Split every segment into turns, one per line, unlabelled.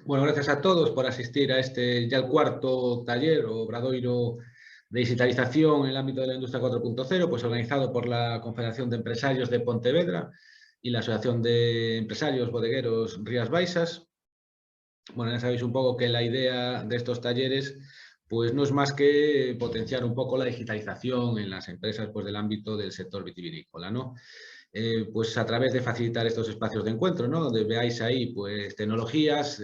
Bueno, gracias a todos por asistir a este ya el cuarto taller o obradoiro de digitalización en el ámbito de la industria 4.0, pues organizado por la Confederación de Empresarios de Pontevedra y la Asociación de Empresarios Bodegueros Rías Baixas. Bueno, ya sabéis un poco que la idea de estos talleres pues no es más que potenciar un poco la digitalización en las empresas pues, del ámbito del sector vitivinícola, ¿no? Pues a través de facilitar estos espacios de encuentro, ¿no? Donde veáis ahí pues tecnologías,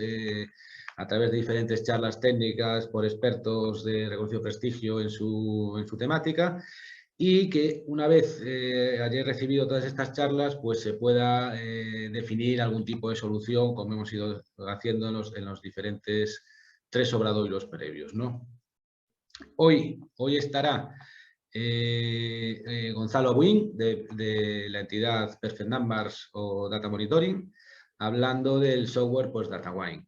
a través de diferentes charlas técnicas por expertos de reconocido prestigio en su temática, y que una vez hayáis recibido todas estas charlas, pues se pueda definir algún tipo de solución, como hemos ido haciendo en los diferentes 3 obradoiros previos, ¿no? Hoy estará Gonzalo Buin, de la entidad Perfect Numbers o Data Monitoring, hablando del software pues, DataWine.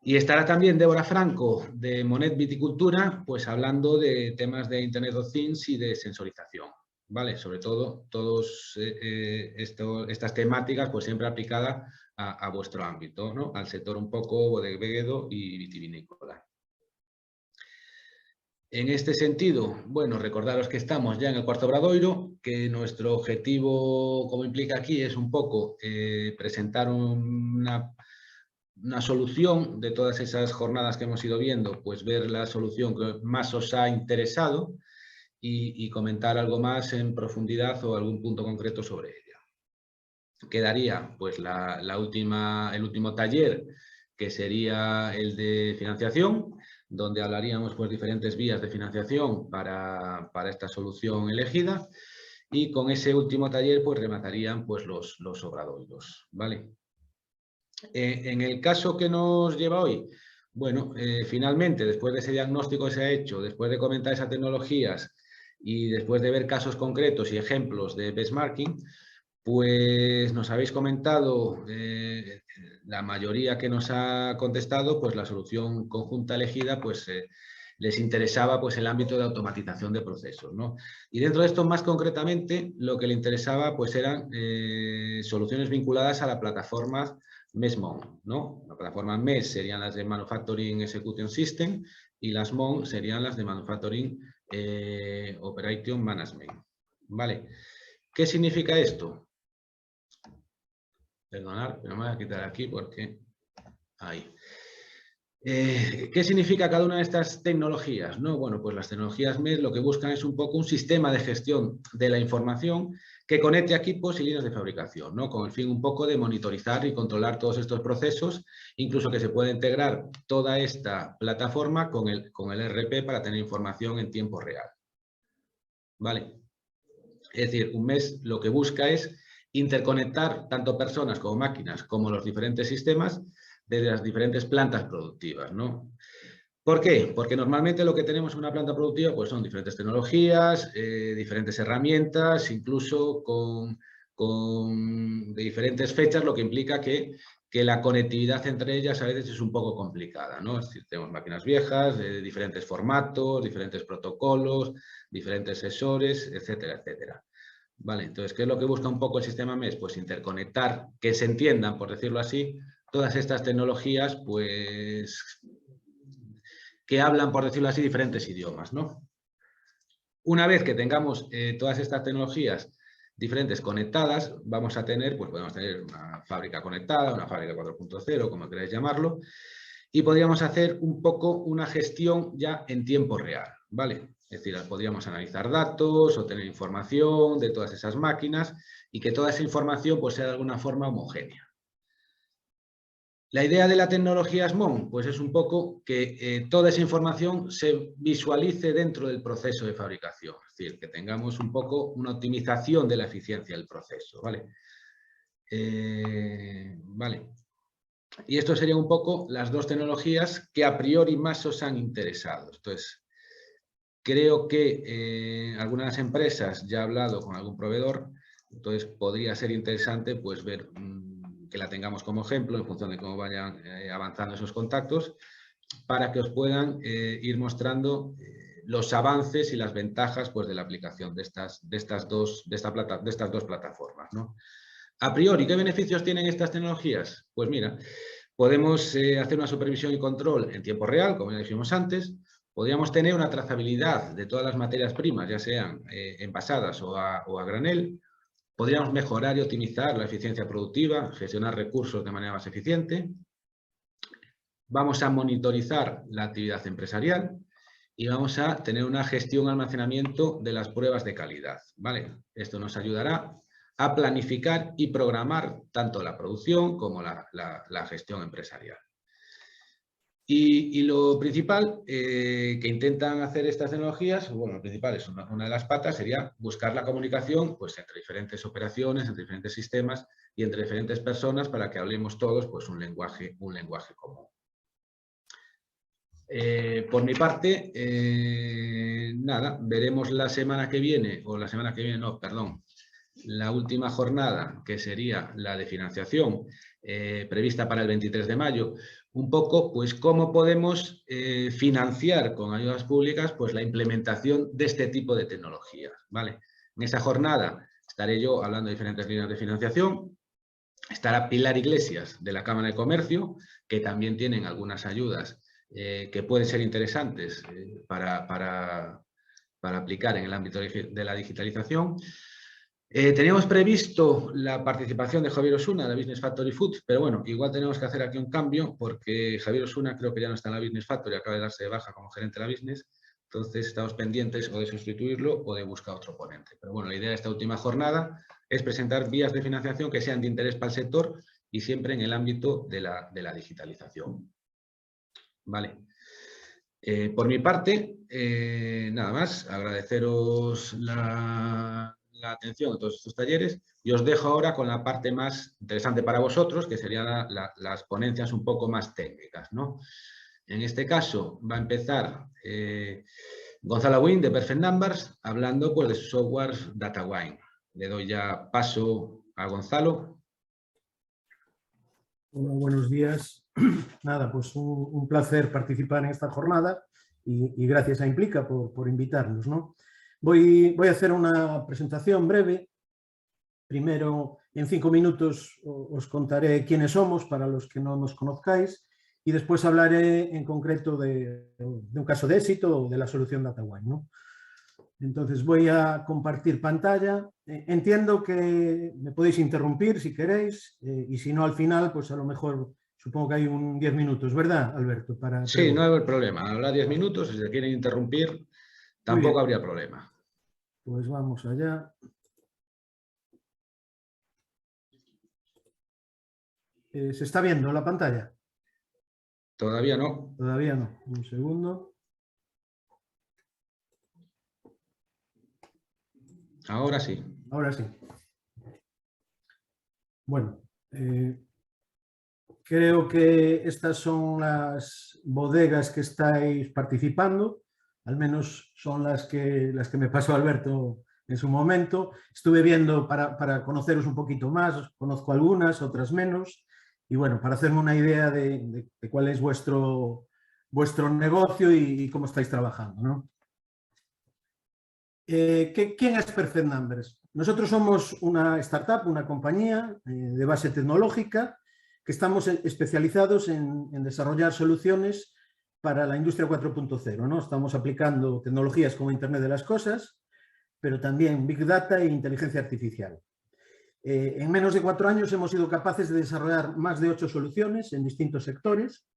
Y estará también Débora Franco, de Monet Viticultura, pues hablando de temas de Internet of Things y de sensorización, ¿vale? Sobre todo, todas estas temáticas, pues siempre aplicadas a vuestro ámbito, ¿no? Al sector un poco bodeguero y vitivinícola. En este sentido, bueno, recordaros que estamos ya en el cuarto obradoiro, que nuestro objetivo, como implica aquí, es un poco presentar una solución de todas esas jornadas que hemos ido viendo, pues ver la solución que más os ha interesado y comentar algo más en profundidad o algún punto concreto sobre ella. Quedaría pues el último taller, que sería el de financiación, donde hablaríamos pues diferentes vías de financiación para esta solución elegida, y con ese último taller pues rematarían pues los obradoiros, ¿vale? En el caso que nos lleva hoy, bueno, finalmente, después de ese diagnóstico que se ha hecho, después de comentar esas tecnologías y después de ver casos concretos y ejemplos de benchmarking, pues nos habéis comentado, la mayoría que nos ha contestado, pues la solución conjunta elegida, pues les interesaba pues el ámbito de automatización de procesos, ¿no? Y dentro de esto, más concretamente, lo que le interesaba pues eran soluciones vinculadas a la plataforma MES-MON, ¿no? La plataforma MES serían las de Manufacturing Execution System y las MON serían las de Manufacturing Operation Management, ¿vale? ¿Qué significa esto? Perdonad, pero me voy a quitar aquí porque... Ahí. ¿Qué significa cada una de estas tecnologías? ¿No? Bueno, pues las tecnologías MES lo que buscan es un poco un sistema de gestión de la información que conecte equipos y líneas de fabricación, ¿no? Con el fin un poco de monitorizar y controlar todos estos procesos, incluso que se pueda integrar toda esta plataforma con el ERP para tener información en tiempo real. ¿Vale? Es decir, un MES lo que busca es interconectar tanto personas como máquinas como los diferentes sistemas desde las diferentes plantas productivas, ¿no? ¿Por qué? Porque normalmente lo que tenemos en una planta productiva pues son diferentes tecnologías, diferentes herramientas, incluso de diferentes fechas, lo que implica que la conectividad entre ellas a veces es un poco complicada, ¿no? Es decir, tenemos máquinas viejas, de diferentes formatos, diferentes protocolos, diferentes sensores, etcétera, etcétera. Vale, entonces, ¿qué es lo que busca un poco el sistema MES? Pues interconectar, que se entiendan, por decirlo así, todas estas tecnologías, pues, que hablan, por decirlo así, diferentes idiomas, ¿no? Una vez que tengamos todas estas tecnologías diferentes conectadas, vamos a tener, pues podemos tener una fábrica conectada, una fábrica 4.0, como queráis llamarlo, y podríamos hacer un poco una gestión ya en tiempo real, ¿vale? Es decir, podríamos analizar datos, obtener información de todas esas máquinas y que toda esa información pues, sea de alguna forma homogénea. La idea de la tecnología SMON pues es un poco que toda esa información se visualice dentro del proceso de fabricación, es decir, que tengamos un poco una optimización de la eficiencia del proceso, ¿vale? Vale. Y esto serían un poco las dos tecnologías que a priori más os han interesado. Entonces, creo que algunas empresas ya he hablado con algún proveedor, entonces podría ser interesante pues ver que la tengamos como ejemplo en función de cómo vayan avanzando esos contactos, para que os puedan ir mostrando los avances y las ventajas pues, de la aplicación de estas dos plataformas, ¿no? A priori, ¿qué beneficios tienen estas tecnologías? Pues mira, Podemos hacer una supervisión y control en tiempo real, como ya dijimos antes. Podríamos tener una trazabilidad de todas las materias primas, ya sean envasadas o a granel. Podríamos mejorar y optimizar la eficiencia productiva, gestionar recursos de manera más eficiente. Vamos a monitorizar la actividad empresarial y vamos a tener una gestión y almacenamiento de las pruebas de calidad, ¿vale? Esto nos ayudará a planificar y programar tanto la producción como la gestión empresarial. Y lo principal que intentan hacer estas tecnologías, bueno, lo principal es una de las patas, sería buscar la comunicación pues, entre diferentes operaciones, entre diferentes sistemas y entre diferentes personas para que hablemos todos pues, un lenguaje común. Por mi parte, nada, veremos la semana que viene, la última jornada, que sería la de financiación, prevista para el 23 de mayo, un poco, pues, cómo podemos financiar con ayudas públicas, pues, la implementación de este tipo de tecnologías, ¿vale? En esa jornada estaré yo hablando de diferentes líneas de financiación. Estará Pilar Iglesias, de la Cámara de Comercio, que también tienen algunas ayudas que pueden ser interesantes para aplicar en el ámbito de la digitalización. Teníamos previsto la participación de Javier Osuna, de Business Factory Food, pero bueno, igual tenemos que hacer aquí un cambio porque Javier Osuna creo que ya no está en la Business Factory, acaba de darse de baja como gerente de la Business, entonces estamos pendientes o de sustituirlo o de buscar otro ponente. Pero bueno, la idea de esta última jornada es presentar vías de financiación que sean de interés para el sector y siempre en el ámbito de la digitalización. Vale. Por mi parte, nada más, agradeceros la atención a todos estos talleres y os dejo ahora con la parte más interesante para vosotros, que serían las ponencias un poco más técnicas, ¿no? En este caso va a empezar Gonzalo Wynn de Perfect Numbers hablando pues, de su software DataWine. Le doy ya paso a Gonzalo.
Hola, buenos días. Nada, pues un placer participar en esta jornada y gracias a Implica por invitarnos, ¿no? Voy a hacer una presentación breve. Primero, en 5 minutos os contaré quiénes somos para los que no nos conozcáis y después hablaré en concreto de un caso de éxito o de la solución DataWine, ¿no? Entonces voy a compartir pantalla. Entiendo que me podéis interrumpir si queréis y si no al final, pues a lo mejor supongo que hay 10 minutos, ¿verdad, Alberto?
Sí, no hay problema. Habrá 10 minutos. Si se quieren interrumpir, tampoco habría problema.
Pues vamos allá. ¿Se está viendo la pantalla?
Todavía no.
Todavía no. Un segundo.
Ahora sí.
Ahora sí. Bueno, creo que estas son las bodegas que estáis participando, al menos son las que me pasó Alberto en su momento. Estuve viendo para conoceros un poquito más, conozco algunas, otras menos, y bueno, para hacerme una idea de cuál es vuestro negocio y cómo estáis trabajando, ¿no? ¿Quién es Perfect Numbers? Nosotros somos una startup, una compañía de base tecnológica que estamos especializados en desarrollar soluciones para la industria 4.0, ¿no? Estamos aplicando tecnologías como Internet de las Cosas, pero también Big Data e inteligencia artificial. En menos de 4 años hemos sido capaces de desarrollar más de 8 soluciones en distintos sectores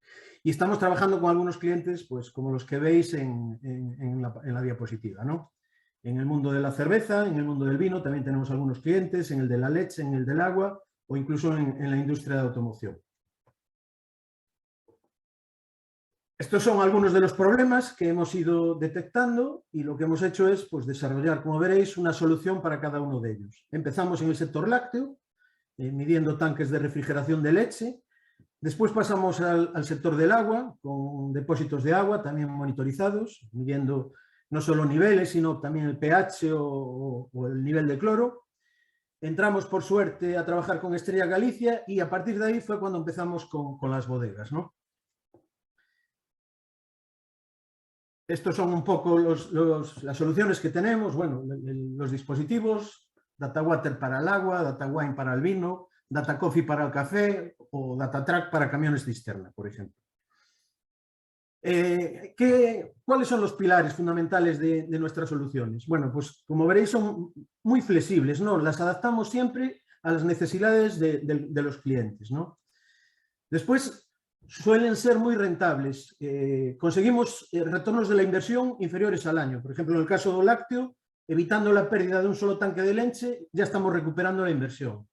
y estamos trabajando con algunos clientes, pues, como los que veis en la diapositiva, ¿no? En el mundo de la cerveza, en el mundo del vino, también tenemos algunos clientes, en el de la leche, en el del agua o incluso en la industria de automoción. Estos son algunos de los problemas que hemos ido detectando y lo que hemos hecho es pues, desarrollar, como veréis, una solución para cada uno de ellos. Empezamos en el sector lácteo, midiendo tanques de refrigeración de leche. Después pasamos al sector del agua, con depósitos de agua también monitorizados, midiendo no solo niveles, sino también el pH o el nivel de cloro. Entramos, por suerte, a trabajar con Estrella Galicia y a partir de ahí fue cuando empezamos con las bodegas, ¿no? Estos son un poco las soluciones que tenemos. Bueno, los dispositivos, DataWater para el agua, DataWine para el vino, Data Coffee para el café o Data Track para camiones cisterna, por ejemplo. ¿Cuáles son los pilares fundamentales de nuestras soluciones? Bueno, pues como veréis son muy flexibles, ¿no? Las adaptamos siempre a las necesidades de los clientes, ¿no? Después, suelen ser muy rentables. Conseguimos retornos de la inversión inferiores al año. Por ejemplo, en el caso del lácteo, evitando la pérdida de un solo tanque de leche, ya estamos recuperando la inversión.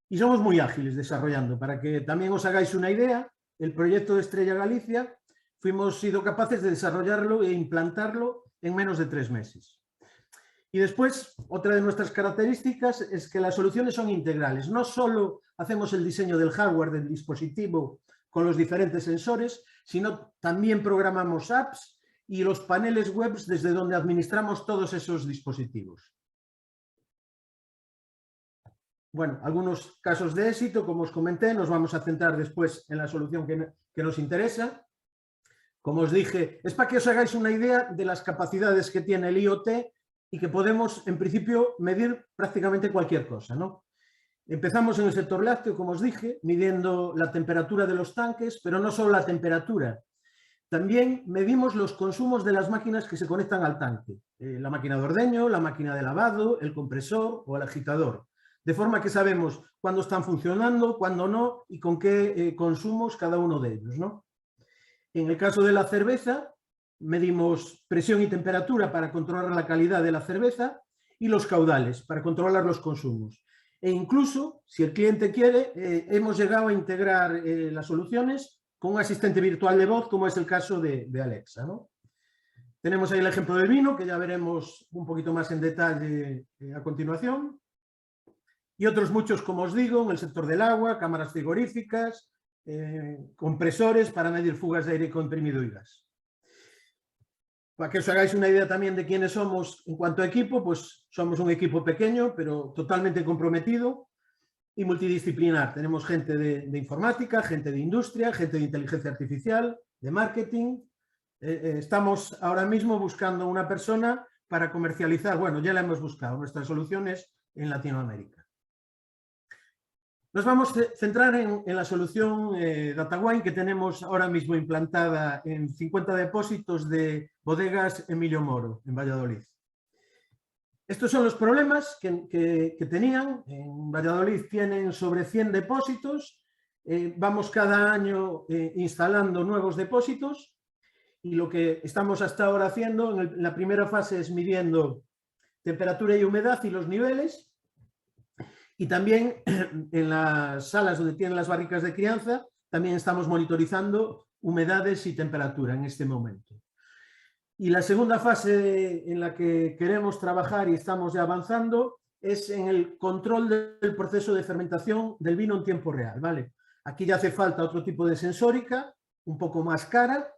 Y somos muy ágiles desarrollando. Para que también os hagáis una idea, el proyecto de Estrella Galicia, fuimos sido capaces de desarrollarlo e implantarlo en menos de 3 meses. Y después, otra de nuestras características es que las soluciones son integrales. No solo hacemos el diseño del hardware del dispositivo con los diferentes sensores, sino también programamos apps y los paneles web desde donde administramos todos esos dispositivos. Bueno, algunos casos de éxito, como os comenté, nos vamos a centrar después en la solución que nos interesa. Como os dije, es para que os hagáis una idea de las capacidades que tiene el IoT y que podemos, en principio, medir prácticamente cualquier cosa, ¿no? Empezamos en el sector lácteo, como os dije, midiendo la temperatura de los tanques, pero no solo la temperatura. También medimos los consumos de las máquinas que se conectan al tanque. La máquina de ordeño, la máquina de lavado, el compresor o el agitador. De forma que sabemos cuándo están funcionando, cuándo no y con qué consumos cada uno de ellos, ¿no? En el caso de la cerveza, medimos presión y temperatura para controlar la calidad de la cerveza y los caudales para controlar los consumos. E incluso, si el cliente quiere, hemos llegado a integrar las soluciones con un asistente virtual de voz, como es el caso de Alexa, ¿no? Tenemos ahí el ejemplo del vino, que ya veremos un poquito más en detalle a continuación. Y otros muchos, como os digo, en el sector del agua, cámaras frigoríficas, compresores para medir fugas de aire comprimido y gas. Para que os hagáis una idea también de quiénes somos en cuanto a equipo, pues somos un equipo pequeño, pero totalmente comprometido y multidisciplinar. Tenemos gente de informática, gente de industria, gente de inteligencia artificial, de marketing. Estamos ahora mismo buscando una persona para comercializar, bueno, ya la hemos buscado, nuestras soluciones en Latinoamérica. Nos vamos a centrar en la solución DataWine que tenemos ahora mismo implantada en 50 depósitos de bodegas Emilio Moro, en Valladolid. Estos son los problemas que tenían. En Valladolid tienen sobre 100 depósitos. Vamos cada año instalando nuevos depósitos y lo que estamos hasta ahora haciendo en la primera fase es midiendo temperatura y humedad y los niveles. Y también en las salas donde tienen las barricas de crianza, también estamos monitorizando humedades y temperatura en este momento. Y la segunda fase en la que queremos trabajar y estamos ya avanzando es en el control del proceso de fermentación del vino en tiempo real, ¿vale? Aquí ya hace falta otro tipo de sensórica, un poco más cara,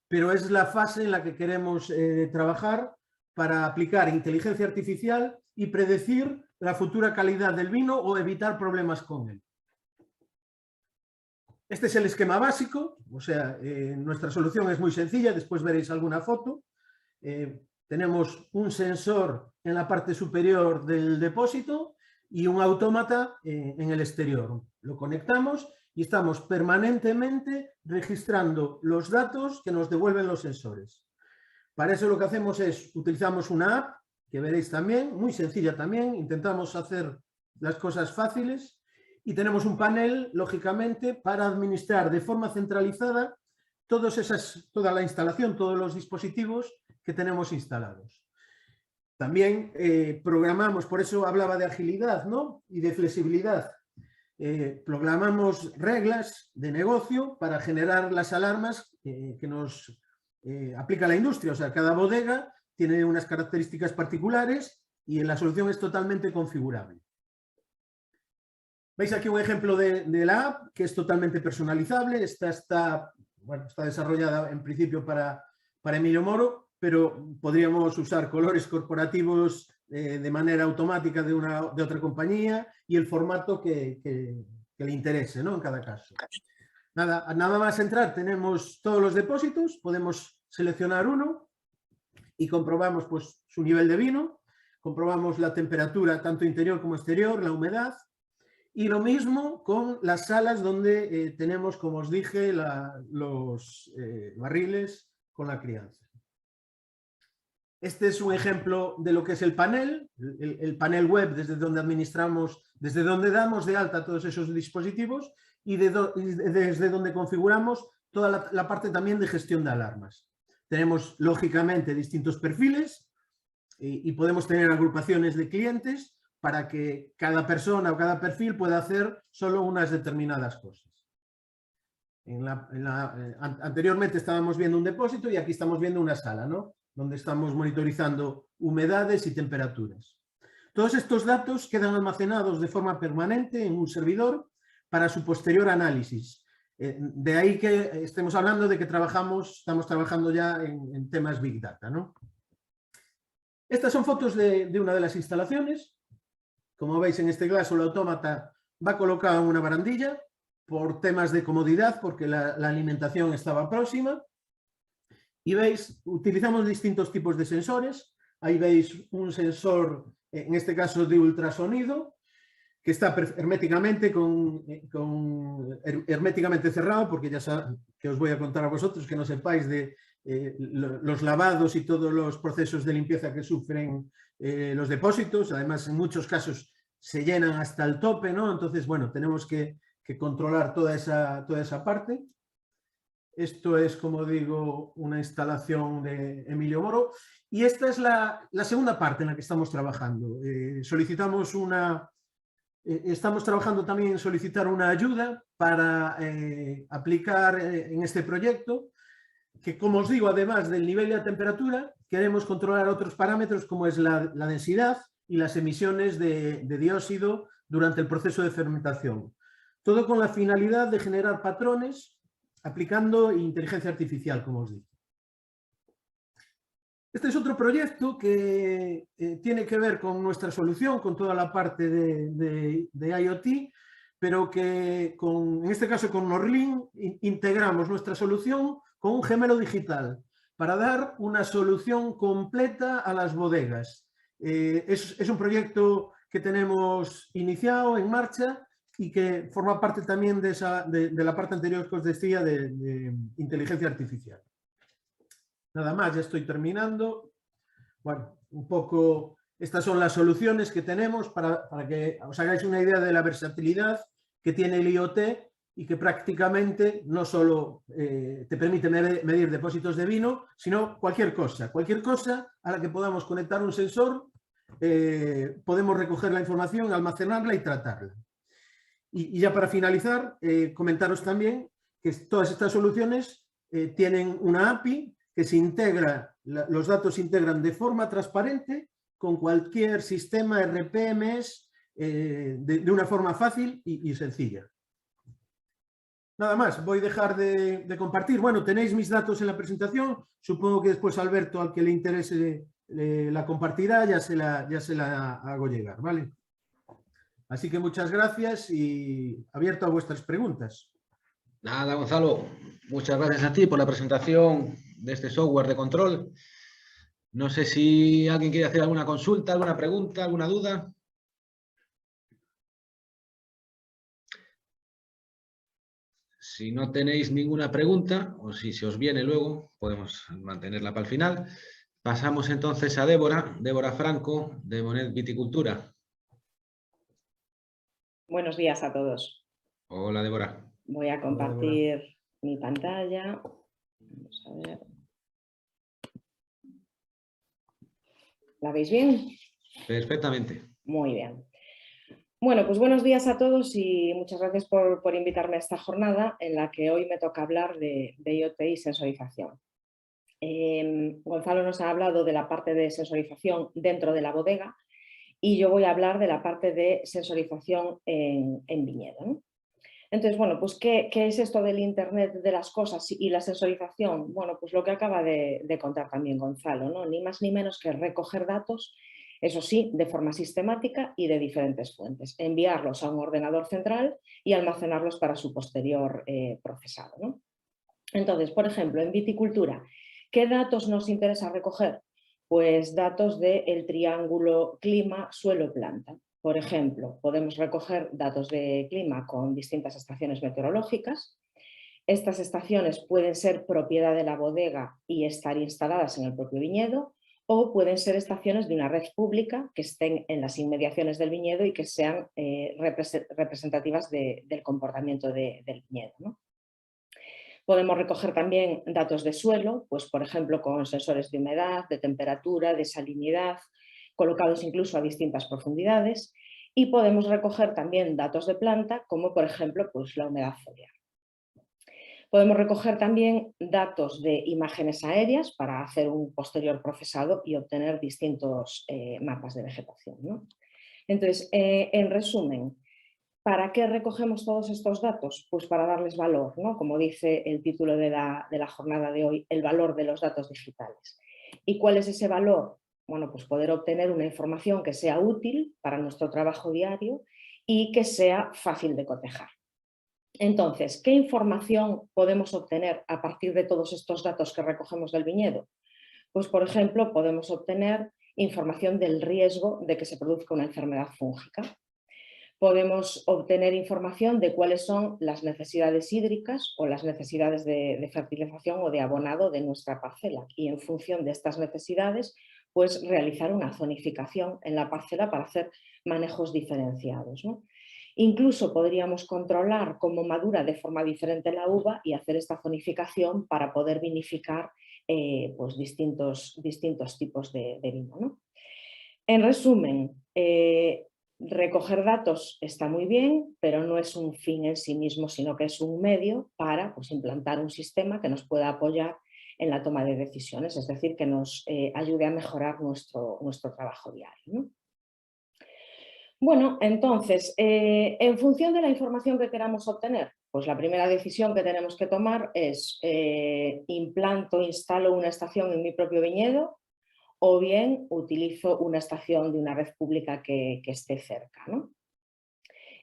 pero es la fase en la que queremos trabajar para aplicar inteligencia artificial y predecir la futura calidad del vino o evitar problemas con él. Este es el esquema básico, o sea, nuestra solución es muy sencilla, después veréis alguna foto. Tenemos un sensor en la parte superior del depósito y un autómata en el exterior. Lo conectamos y estamos permanentemente registrando los datos que nos devuelven los sensores. Para eso lo que hacemos es, utilizamos una app, que veréis también, muy sencilla también, intentamos hacer las cosas fáciles y tenemos un panel, lógicamente, para administrar de forma centralizada toda la instalación, todos los dispositivos que tenemos instalados. También programamos, por eso hablaba de agilidad, ¿no? Y de flexibilidad. Programamos reglas de negocio para generar las alarmas que nos aplica la industria. O sea, cada bodega tiene unas características particulares y la solución es totalmente configurable. Veis aquí un ejemplo de la app que es totalmente personalizable. Esta está desarrollada en principio para Emilio Moro, pero podríamos usar colores corporativos de manera automática de otra compañía y el formato que le interese, ¿no? En cada caso. Nada más entrar, tenemos todos los depósitos, podemos seleccionar uno y comprobamos pues, su nivel de vino, comprobamos la temperatura tanto interior como exterior, la humedad Y lo mismo con las salas donde tenemos, como os dije, los barriles con la crianza. Este es un ejemplo de lo que es el panel panel web desde donde administramos, desde donde damos de alta todos esos dispositivos y desde donde configuramos toda la parte también de gestión de alarmas. Tenemos, lógicamente, distintos perfiles y podemos tener agrupaciones de clientes para que cada persona o cada perfil pueda hacer solo unas determinadas cosas. Anteriormente estábamos viendo un depósito y aquí estamos viendo una sala, ¿no? Donde estamos monitorizando humedades y temperaturas. Todos estos datos quedan almacenados de forma permanente en un servidor para su posterior análisis. De ahí que estemos hablando de que estamos trabajando ya en temas Big Data, ¿no? Estas son fotos de una de las instalaciones. Como veis, en este caso, el autómata va colocado en una barandilla por temas de comodidad, porque la alimentación estaba próxima. Y veis, utilizamos distintos tipos de sensores. Ahí veis un sensor, en este caso de ultrasonido, que está herméticamente, herméticamente cerrado, porque ya saben que os voy a contar a vosotros, que no sepáis de los lavados y todos los procesos de limpieza que sufren los depósitos. Además, en muchos casos se llenan hasta el tope, ¿no? Entonces, bueno, tenemos que controlar toda esa parte. Esto es, como digo, una instalación de Emilio Moro. Y esta es la segunda parte en la que estamos trabajando. Estamos trabajando también en solicitar una ayuda para aplicar en este proyecto, que, como os digo, además del nivel de la temperatura, queremos controlar otros parámetros como es la densidad y las emisiones de dióxido durante el proceso de fermentación. Todo con la finalidad de generar patrones aplicando inteligencia artificial, como os digo. Este es otro proyecto que tiene que ver con nuestra solución, con toda la parte de IoT, pero que en este caso con Norlin integramos nuestra solución con un gemelo digital para dar una solución completa a las bodegas. Es un proyecto que tenemos iniciado, en marcha, y que forma parte también de la parte anterior que os decía de inteligencia artificial. Nada más, ya estoy terminando. Bueno, un poco estas son las soluciones que tenemos para que os hagáis una idea de la versatilidad que tiene el IoT y que prácticamente no solo te permite medir depósitos de vino, sino cualquier cosa a la que podamos conectar un sensor, podemos recoger la información, almacenarla y tratarla. Y ya para finalizar, comentaros también que todas estas soluciones tienen una API que se integra, los datos se integran de forma transparente con cualquier sistema RPMS de una forma fácil y sencilla. Nada más, voy a dejar de compartir. Bueno, tenéis mis datos en la presentación. Supongo que después Alberto, al que le interese, la compartirá, ya se la hago llegar, ¿vale? Así que muchas gracias y abierto a vuestras preguntas.
Nada, Gonzalo, muchas gracias a ti por la presentación de este software de control. No sé si alguien quiere hacer alguna consulta, alguna pregunta, alguna duda. Si no tenéis ninguna pregunta, o si se os viene luego, podemos mantenerla para el final. Pasamos entonces a Débora Franco, de Monet Viticultura.
Buenos días a todos.
Hola, Débora.
Voy a compartir mi pantalla. Vamos a ver. ¿La veis bien?
Perfectamente.
Muy bien. Bueno, pues buenos días a todos y muchas gracias por invitarme a esta jornada en la que hoy me toca hablar de IoT y sensorización. Gonzalo nos ha hablado de la parte de sensorización dentro de la bodega y yo voy a hablar de la parte de sensorización en viñedo, ¿no? Entonces, bueno, pues ¿qué es esto del Internet de las cosas y la sensorización? Bueno, pues lo que acaba de contar también Gonzalo, ¿no? Ni más ni menos que recoger datos, eso sí, de forma sistemática y de diferentes fuentes, enviarlos a un ordenador central y almacenarlos para su posterior procesado, ¿no? Entonces, por ejemplo, en viticultura, ¿qué datos nos interesa recoger? Pues datos del triángulo clima, suelo, planta. Por ejemplo, podemos recoger datos de clima con distintas estaciones meteorológicas. Estas estaciones pueden ser propiedad de la bodega y estar instaladas en el propio viñedo, o pueden ser estaciones de una red pública que estén en las inmediaciones del viñedo y que sean representativas del comportamiento del viñedo, ¿no? Podemos recoger también datos de suelo, pues por ejemplo con sensores de humedad, de temperatura, de salinidad, colocados incluso a distintas profundidades, y podemos recoger también datos de planta, como por ejemplo pues, la humedad foliar. Podemos recoger también datos de imágenes aéreas para hacer un posterior procesado y obtener distintos mapas de vegetación, ¿no? Entonces, en resumen, ¿para qué recogemos todos estos datos? Pues para darles valor, ¿no? Como dice el título de la jornada de hoy, el valor de los datos digitales. ¿Y cuál es ese valor? Bueno, pues poder obtener una información que sea útil para nuestro trabajo diario y que sea fácil de cotejar. Entonces, ¿qué información podemos obtener a partir de todos estos datos que recogemos del viñedo? Pues, por ejemplo, podemos obtener información del riesgo de que se produzca una enfermedad fúngica. Podemos obtener información de cuáles son las necesidades hídricas o las necesidades de fertilización o de abonado de nuestra parcela, y en función de estas necesidades, pues realizar una zonificación en la parcela para hacer manejos diferenciados, ¿no? Incluso podríamos controlar cómo madura de forma diferente la uva y hacer esta zonificación para poder vinificar pues distintos tipos de vino, ¿no? En resumen, recoger datos está muy bien, pero no es un fin en sí mismo, sino que es un medio para pues, implantar un sistema que nos pueda apoyar en la toma de decisiones, es decir, que nos ayude a mejorar nuestro trabajo diario, ¿no? Bueno, entonces, en función de la información que queramos obtener, pues la primera decisión que tenemos que tomar es instalo una estación en mi propio viñedo, o bien utilizo una estación de una red pública que esté cerca, ¿no?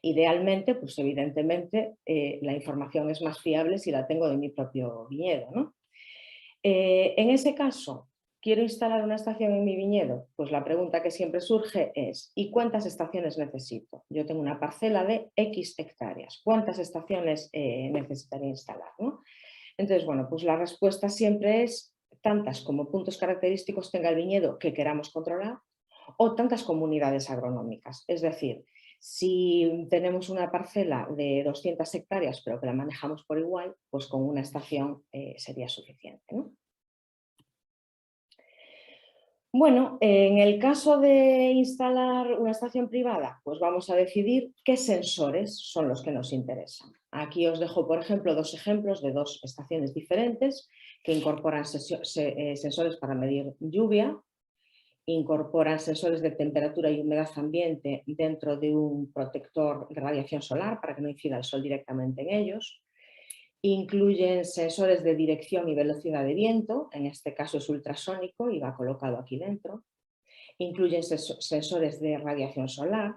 Idealmente, pues evidentemente, la información es más fiable si la tengo de mi propio viñedo, ¿no? En ese caso, ¿quiero instalar una estación en mi viñedo? Pues la pregunta que siempre surge es ¿y cuántas estaciones necesito? Yo tengo una parcela de X hectáreas. ¿Cuántas estaciones necesitaría instalar, ¿no? Entonces, bueno, pues la respuesta siempre es tantas como puntos característicos tenga el viñedo que queramos controlar, o tantas comunidades agronómicas. Es decir, si tenemos una parcela de 200 hectáreas pero que la manejamos por igual, pues con una estación sería suficiente, ¿no? Bueno, en el caso de instalar una estación privada, pues vamos a decidir qué sensores son los que nos interesan. Aquí os dejo, por ejemplo, dos ejemplos de dos estaciones diferentes que incorporan sensores para medir lluvia, incorporan sensores de temperatura y humedad ambiente dentro de un protector de radiación solar para que no incida el sol directamente en ellos. Incluyen sensores de dirección y velocidad de viento, en este caso es ultrasónico y va colocado aquí dentro. Incluyen sensores de radiación solar,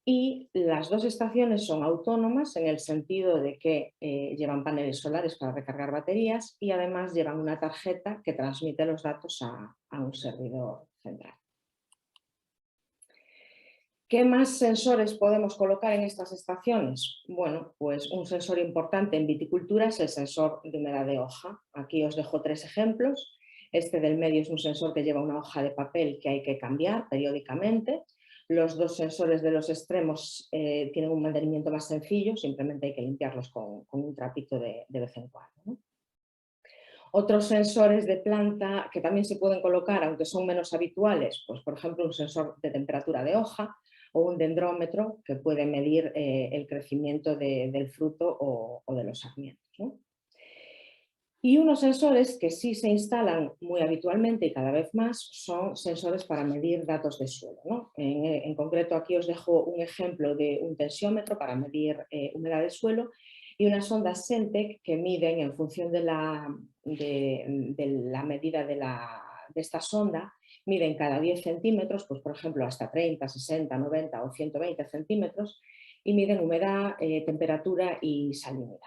y las dos estaciones son autónomas en el sentido de que llevan paneles solares para recargar baterías y además llevan una tarjeta que transmite los datos a un servidor central. ¿Qué más sensores podemos colocar en estas estaciones? Bueno, pues un sensor importante en viticultura es el sensor de humedad de hoja. Aquí os dejo tres ejemplos. Este del medio es un sensor que lleva una hoja de papel que hay que cambiar periódicamente. Los dos sensores de los extremos tienen un mantenimiento más sencillo, simplemente hay que limpiarlos con un trapito de vez en cuando, ¿no? Otros sensores de planta que también se pueden colocar, aunque son menos habituales, pues por ejemplo un sensor de temperatura de hoja o un dendrómetro que puede medir el crecimiento del fruto o de los sarmientos, ¿no? Y unos sensores que sí se instalan muy habitualmente y cada vez más son sensores para medir datos de suelo, ¿no? En concreto aquí os dejo un ejemplo de un tensiómetro para medir humedad de suelo y unas ondas Sentec que miden en función de la medida de esta sonda, miden cada 10 centímetros, pues por ejemplo hasta 30, 60, 90 o 120 centímetros y miden humedad, temperatura y salinidad.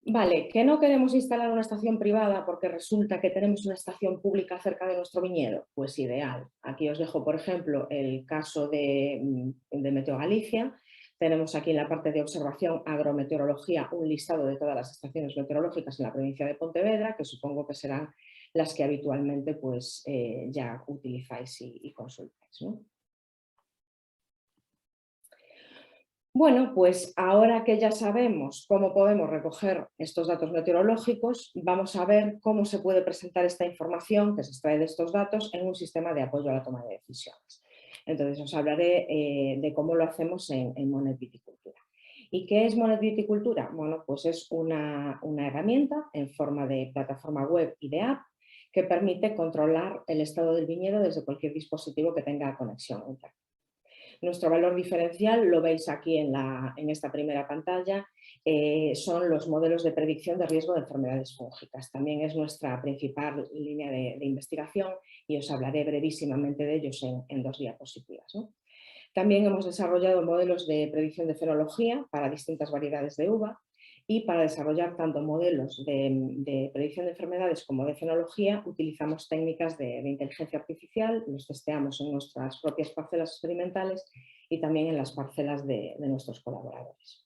Vale, que no queremos instalar una estación privada porque resulta que tenemos una estación pública cerca de nuestro viñedo. Pues ideal. Aquí os dejo, por ejemplo, el caso de Meteo Galicia. Tenemos aquí en la parte de observación agrometeorología un listado de todas las estaciones meteorológicas en la provincia de Pontevedra, que supongo que serán las que habitualmente pues, ya utilizáis y consultáis, ¿no? Bueno, pues ahora que ya sabemos cómo podemos recoger estos datos meteorológicos, vamos a ver cómo se puede presentar esta información que se extrae de estos datos en un sistema de apoyo a la toma de decisiones. Entonces os hablaré de cómo lo hacemos en Monet Viticultura. ¿Y qué es Monet Viticultura? Bueno, pues es una herramienta en forma de plataforma web y de app que permite controlar el estado del viñedo desde cualquier dispositivo que tenga conexión a Internet. Nuestro valor diferencial lo veis aquí en esta primera pantalla, son los modelos de predicción de riesgo de enfermedades fúngicas. También es nuestra principal línea de investigación y os hablaré brevísimamente de ellos en 2 diapositivas, ¿no? También hemos desarrollado modelos de predicción de fenología para distintas variedades de uva y para desarrollar tanto modelos de predicción de enfermedades como de fenología utilizamos técnicas de inteligencia artificial, los testeamos en nuestras propias parcelas experimentales y también en las parcelas de nuestros colaboradores.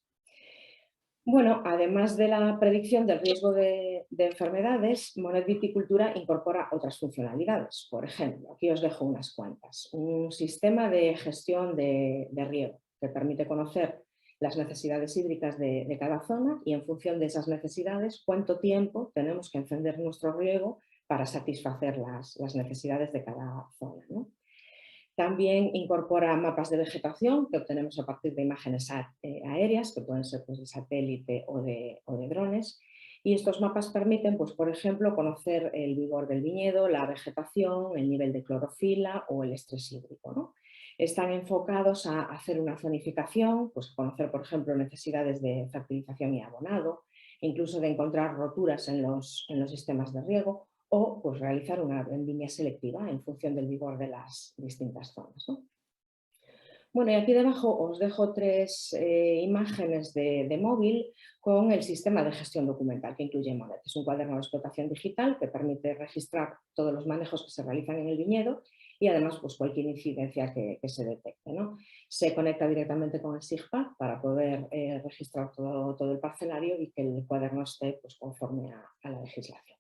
Bueno, además de la predicción del riesgo de enfermedades, Monet Viticultura incorpora otras funcionalidades. Por ejemplo, aquí os dejo unas cuantas. Un sistema de gestión de riego que permite conocer las necesidades hídricas de cada zona y en función de esas necesidades cuánto tiempo tenemos que encender nuestro riego para satisfacer las necesidades de cada zona, ¿no? También incorpora mapas de vegetación que obtenemos a partir de imágenes aéreas, que pueden ser pues, de satélite o de drones. Y estos mapas permiten, pues, por ejemplo, conocer el vigor del viñedo, la vegetación, el nivel de clorofila o el estrés hídrico, ¿no? Están enfocados a hacer una zonificación, pues conocer, por ejemplo, necesidades de fertilización y abonado, incluso de encontrar roturas en los sistemas de riego, o pues, realizar una vendimia selectiva en función del vigor de las distintas zonas, ¿no? Bueno, y aquí debajo os dejo 3 imágenes de móvil con el sistema de gestión documental que incluye Monet. Es un cuaderno de explotación digital que permite registrar todos los manejos que se realizan en el viñedo y además pues, cualquier incidencia que se detecte, ¿no? Se conecta directamente con el SIGPARC para poder registrar todo el parcelario y que el cuaderno esté pues, conforme a la legislación.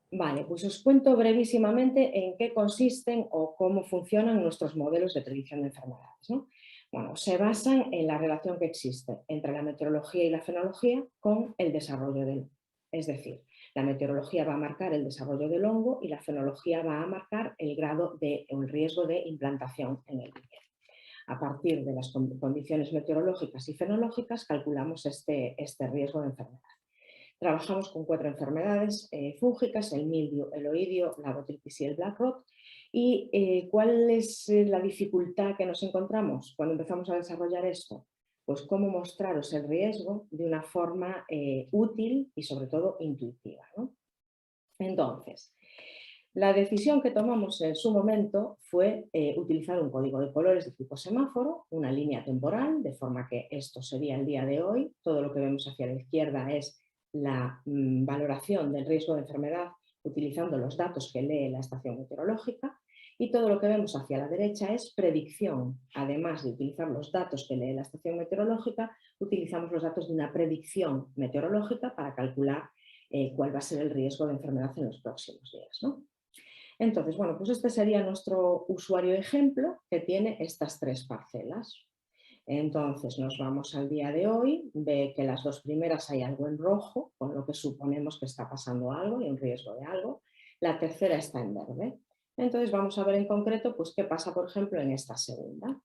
Vale, pues os cuento brevísimamente en qué consisten o cómo funcionan nuestros modelos de predicción de enfermedades, ¿no? Bueno, se basan en la relación que existe entre la meteorología y la fenología con el desarrollo del hongo. Es decir, la meteorología va a marcar el desarrollo del hongo y la fenología va a marcar el grado o el riesgo de implantación en el viñedo. A partir de las condiciones meteorológicas y fenológicas calculamos este riesgo de enfermedad. Trabajamos con 4 enfermedades fúngicas, el mildio, el oidio, la botrytis y el black rot. ¿Y cuál es la dificultad que nos encontramos cuando empezamos a desarrollar esto? Pues cómo mostraros el riesgo de una forma útil y sobre todo intuitiva, ¿no? Entonces, la decisión que tomamos en su momento fue utilizar un código de colores de tipo semáforo, una línea temporal, de forma que esto sería el día de hoy. Todo lo que vemos hacia la izquierda es la valoración del riesgo de enfermedad utilizando los datos que lee la estación meteorológica y todo lo que vemos hacia la derecha es predicción. Además de utilizar los datos que lee la estación meteorológica, utilizamos los datos de una predicción meteorológica para calcular cuál va a ser el riesgo de enfermedad en los próximos días, ¿no? Entonces, bueno, pues este sería nuestro usuario ejemplo que tiene estas 3 parcelas. Entonces nos vamos al día de hoy, ve que las 2 primeras hay algo en rojo, con lo que suponemos que está pasando algo y un riesgo de algo. La tercera está en verde. Entonces vamos a ver en concreto pues, qué pasa, por ejemplo, en esta segunda.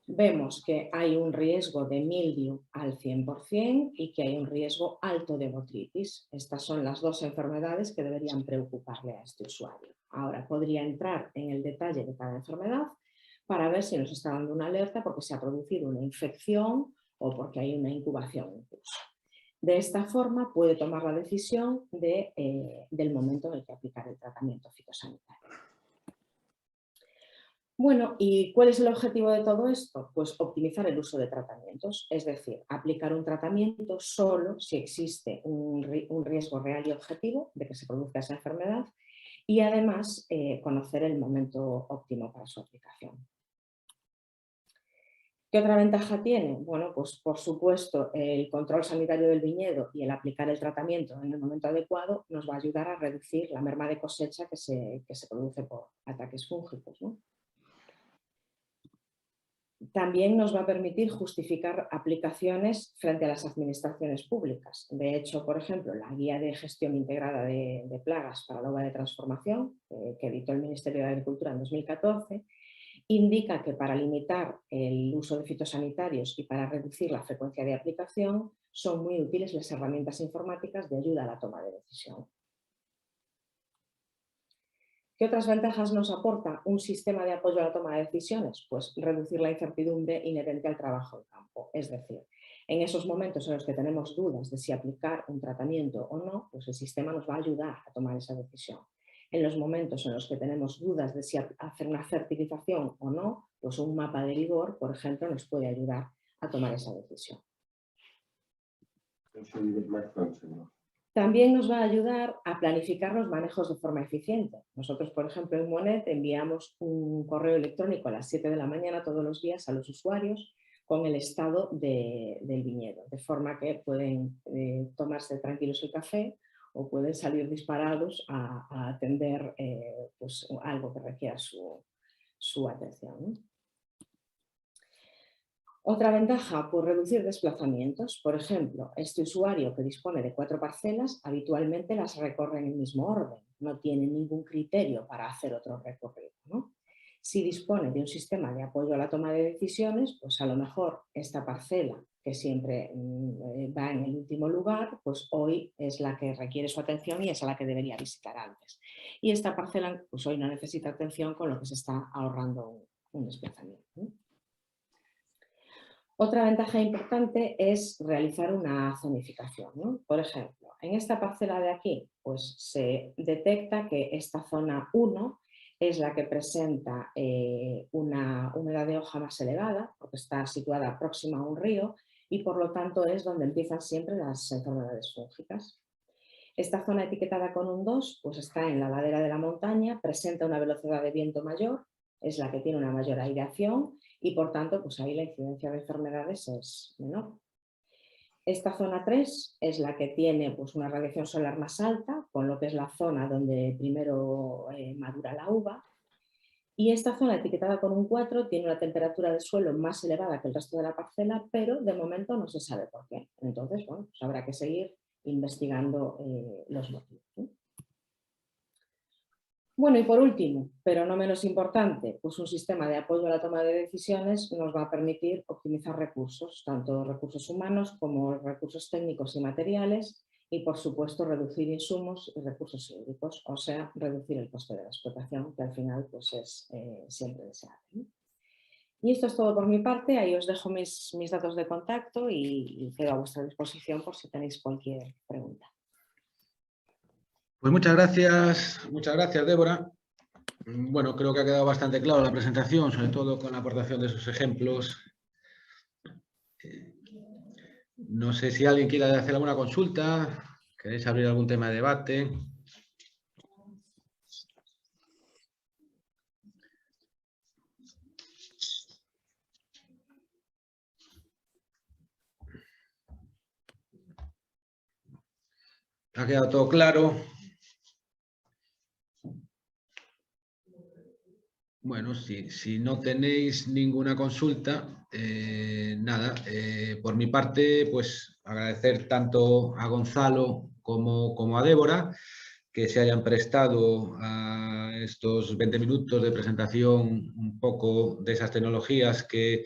Vemos que hay un riesgo de mildio al 100% y que hay un riesgo alto de botrytis. Estas son las 2 enfermedades que deberían preocuparle a este usuario. Ahora podría entrar en el detalle de cada enfermedad para ver si nos está dando una alerta porque se ha producido una infección o porque hay una incubación incluso. De esta forma puede tomar la decisión del momento en el que aplicar el tratamiento fitosanitario. Bueno, ¿y cuál es el objetivo de todo esto? Pues optimizar el uso de tratamientos, es decir, aplicar un tratamiento solo si existe un riesgo real y objetivo de que se produzca esa enfermedad y además conocer el momento óptimo para su aplicación. ¿Qué otra ventaja tiene? Bueno, pues por supuesto el control sanitario del viñedo y el aplicar el tratamiento en el momento adecuado nos va a ayudar a reducir la merma de cosecha que se produce por ataques fúngicos, ¿no? También nos va a permitir justificar aplicaciones frente a las administraciones públicas. De hecho, por ejemplo, la Guía de Gestión Integrada de Plagas para la Uva de Transformación, que editó el Ministerio de Agricultura en 2014, indica que para limitar el uso de fitosanitarios y para reducir la frecuencia de aplicación son muy útiles las herramientas informáticas de ayuda a la toma de decisión. ¿Qué otras ventajas nos aporta un sistema de apoyo a la toma de decisiones? Pues reducir la incertidumbre inherente al trabajo en campo. Es decir, en esos momentos en los que tenemos dudas de si aplicar un tratamiento o no, pues el sistema nos va a ayudar a tomar esa decisión. En los momentos en los que tenemos dudas de si hacer una fertilización o no, pues un mapa de vigor, por ejemplo, nos puede ayudar a tomar esa decisión. También nos va a ayudar a planificar los manejos de forma eficiente. Nosotros, por ejemplo, en Monet enviamos un correo electrónico a las 7 de la mañana todos los días a los usuarios con el estado del viñedo, de forma que pueden tomarse tranquilos el café o pueden salir disparados a atender pues, algo que requiera su atención, ¿no? Otra ventaja, pues reducir desplazamientos. Por ejemplo, este usuario que dispone de 4 parcelas habitualmente las recorre en el mismo orden, no tiene ningún criterio para hacer otro recorrido, ¿no? Si dispone de un sistema de apoyo a la toma de decisiones, pues a lo mejor esta parcela, que siempre va en el último lugar, pues hoy es la que requiere su atención y es a la que debería visitar antes. Y esta parcela, pues hoy no necesita atención, con lo que se está ahorrando un desplazamiento, ¿no? Otra ventaja importante es realizar una zonificación, ¿no? Por ejemplo, en esta parcela de aquí, pues se detecta que esta zona 1 es la que presenta una humedad de hoja más elevada, porque está situada próxima a un río y por lo tanto es donde empiezan siempre las enfermedades fúngicas. Esta zona etiquetada con un 2 pues está en la ladera de la montaña, presenta una velocidad de viento mayor, es la que tiene una mayor aireación y por tanto pues ahí la incidencia de enfermedades es menor. Esta zona 3 es la que tiene pues, una radiación solar más alta, con lo que es la zona donde primero madura la uva. Y esta zona etiquetada con un 4 tiene una temperatura de suelo más elevada que el resto de la parcela, pero de momento no se sabe por qué. Entonces, bueno, pues habrá que seguir investigando los motivos, ¿no? Bueno, y por último, pero no menos importante, pues un sistema de apoyo a la toma de decisiones nos va a permitir optimizar recursos, tanto recursos humanos como recursos técnicos y materiales, y por supuesto reducir insumos y recursos hídricos, o sea, reducir el coste de la explotación, que al final pues es siempre deseable, ¿no? Y esto es todo por mi parte, ahí os dejo mis datos de contacto y quedo a vuestra disposición por si tenéis cualquier pregunta.
Pues muchas gracias, Débora. Bueno, creo que ha quedado bastante claro la presentación, sobre todo con la aportación de esos ejemplos. No sé si alguien quiere hacer alguna consulta, queréis abrir algún tema de debate. ¿Ha quedado todo claro? Bueno, si no tenéis ninguna consulta, nada, por mi parte, pues agradecer tanto a Gonzalo como a Débora que se hayan prestado a estos 20 minutos de presentación un poco de esas tecnologías que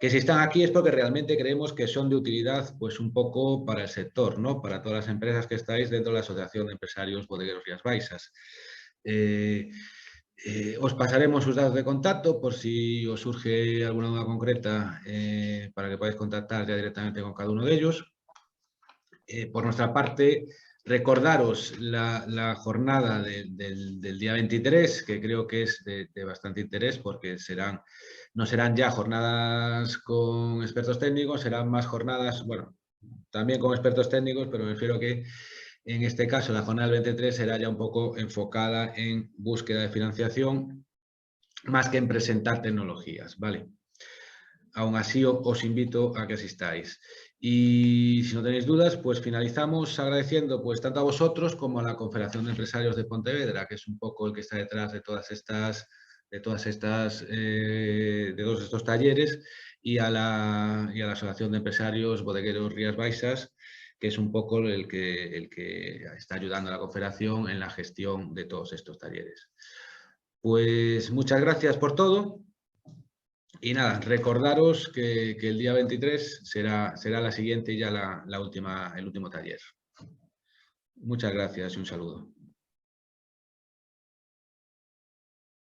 si están aquí es porque realmente creemos que son de utilidad pues un poco para el sector, ¿no? Para todas las empresas que estáis dentro de la Asociación de Empresarios Bodegueros Rías Baixas. Os pasaremos sus datos de contacto por si os surge alguna duda concreta para que podáis contactar ya directamente con cada uno de ellos. Por nuestra parte, Recordaros la jornada del día 23, que creo que es de bastante interés, porque no serán ya jornadas con expertos técnicos, serán más jornadas, bueno, también con expertos técnicos, pero me refiero que en este caso la jornada del 23 será ya un poco enfocada en búsqueda de financiación, más que en presentar tecnologías, ¿vale? Aún así os invito a que asistáis. Y si no tenéis dudas, pues finalizamos agradeciendo pues tanto a vosotros como a la Confederación de Empresarios de Pontevedra, que es un poco el que está detrás de todos estos talleres, y a la Asociación de Empresarios Bodegueros Rías Baixas, que es un poco el que está ayudando a la Confederación en la gestión de todos estos talleres. Pues muchas gracias por todo. Y nada, recordaros que el día 23 será la siguiente y ya el último taller. Muchas gracias y un saludo.